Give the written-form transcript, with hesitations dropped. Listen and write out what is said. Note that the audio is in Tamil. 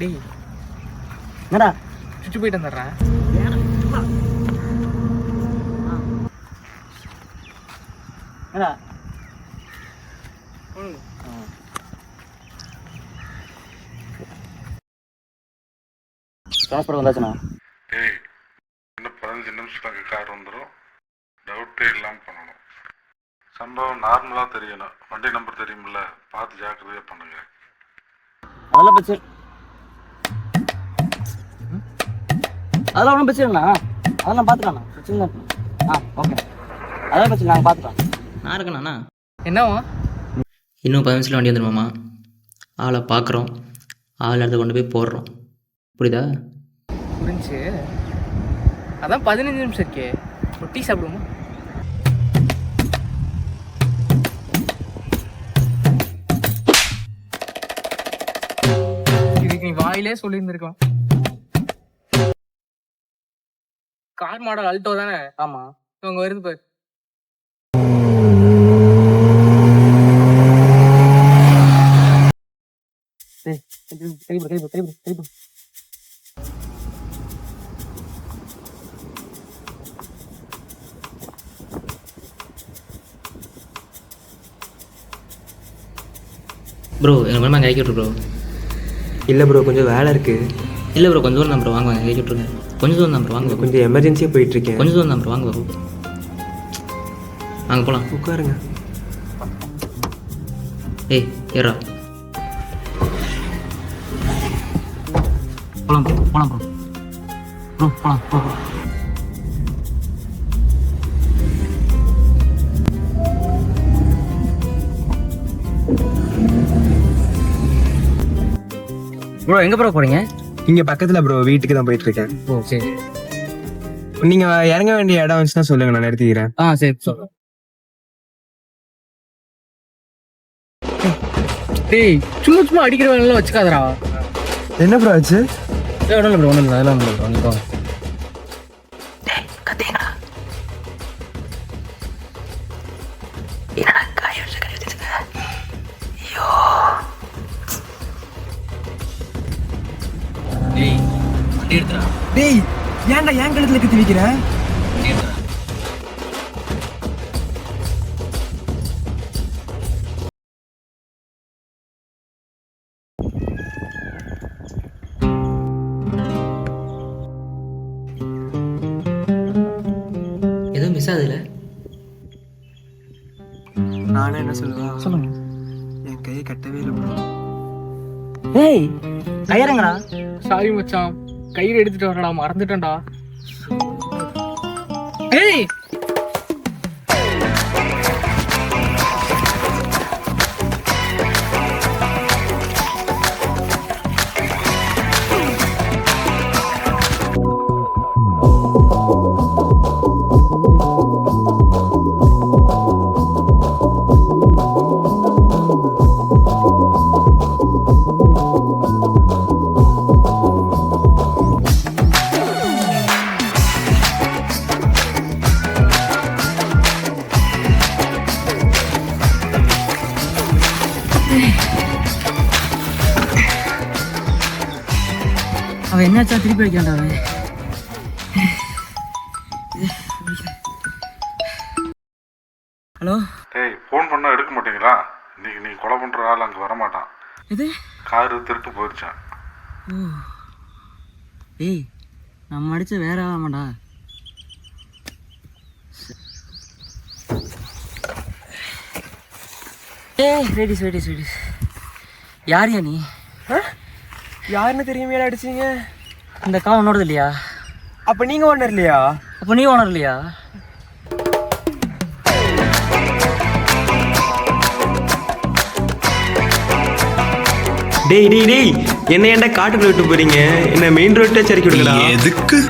டேய் என்னடா சுற்றி போயிட்டு வந்துடுறேன். என்னடா டிரான்ஸ்பர் வந்தாச்சுண்ணா. ஏய் இன்னும் 15 நிமிஷத்துக்கு கார் வந்துடும். டவுட்டே இல்லாமல் பண்ணணும். சம்பவம் நார்மலாக தெரியணும். வண்டி நம்பர் தெரியுமில்ல, பார்த்து ஜாக்கிரதையாக பண்ணுங்க. அதெல்லாம் பிரச்சனை அதெல்லாம் ஒன்றும் பிரச்சனை இல்லைண்ணா. அதெல்லாம் பார்த்துக்கலாண்ணா, பிரச்சனை இல்லை. ஓகே, அதெல்லாம் பிரச்சனை நாங்கள் பார்த்துக்கலாம். நான் இருக்கேண்ணா. என்னவா இன்னும் 15 நிமிஷத்தில் வண்டி வந்துடுமாம்மா. ஆளை பார்க்குறோம், ஆள் இடத்த கொண்டு போய் போடுறோம். புரியுதா? புரிஞ்சு. அதான் 15 நிமிஷம் இருக்கே. ஒரு டீ சாப்பிடுவோமா? இதுக்கு நீ வாயிலே சொல்லியிருந்திருக்கலாம். கார் மாடல் அல்டோ தானே? ஆமாம், அங்க வருது பாரு. கை ப்ரோ எங்கள் மேலே இறக்கி விட்ரு ப்ரோ. இல்லை ப்ரோ, கொஞ்சம் வேலை இருக்குது. இல்லை ப்ரோ, கொஞ்சம் தூரம் தான் ப்ரோ. வாங்க இறக்கி விட்ருங்க. கொஞ்சம் தூரம் தான் ப்ரோ. வாங்க கொஞ்சம் எமர்ஜென்சியாக போயிட்டுருக்கேன். கொஞ்சம் தூரம் தான் ப்ரோ. வாங்க ப்ரோ, வாங்க போகலாம். உட்காருங்க. ஏய் ஏறா போகலாம் ப்ரோ. போகலாம் ப்ரோ. ப்ரோ போகலாம் ப்ரோ. ப்ரோ எங்கே ப்ரோ போகிறீங்க? இங்கே பக்கத்தில் ப்ரோ, வீட்டுக்கு தான் போயிட்டுருக்கேன். ஓ சரி. நீங்கள் இறங்க வேண்டிய இடம் வந்துச்சுன்னா சொல்லுங்கள், நான் நிறுத்திக்கிறேன். சரி சொல்கிறேன். டேய் சும்மா சும்மா அடிக்கிற வேலைலாம் வச்சுக்காதடா. என்ன ப்ரோ ஆச்சு? ஒன்றும் இல்லை ப்ரோ, ஒன்றும் இல்லை, அதெல்லாம் ஒன்றும் இல்லை. வந்துக்கோ. டேய் ஏன்டா என் கழுத்துல கத்தி வைக்கிற? எதுவும் மிஸ் ஆகுதுல்ல? நானே என்ன சொல்லுவா? சொல்லுங்க. என் கையை கட்டவே இல்லை ப்ரோ. ஏய் கையறங்கடா. சாரி மச்சான், கயிறு எடுத்துட்டு வரடா, மறந்துட்டேன்டா. ஏய் அவன் என்னாச்சா திருப்பி வைக்காண்டா அவன். ஹலோ. டேய் ஃபோன் பண்ணால் எடுக்க மாட்டீங்களா? இன்னைக்கு நீ கொலை பண்ணுற ஆள் அங்கே வரமாட்டான். இது காரு திருட்டு போயிடுச்சான். ஓ ஏய் நம்ம அடிச்ச வேற ஆமாண்டா. ஏய் ரெடிஸ் ரெடிஸ் ரெடிஸ். யாரியா நீ? யாருன்னு தெரியுமே அடிச்சீங்க? இந்த கார் உன்னோடது இல்லையா? அப்போ நீங்கள் ஓனர் இல்லையா? அப்போ நீ ஓனர் இல்லையா? டேய் டேய் டேய், என்ன ஏன்டா காட்டுக்குள்ள விட்டு போறீங்க? என்ன மெயின் ரோட்டே சறுக்கி விடுங்கடா. எதுக்கு?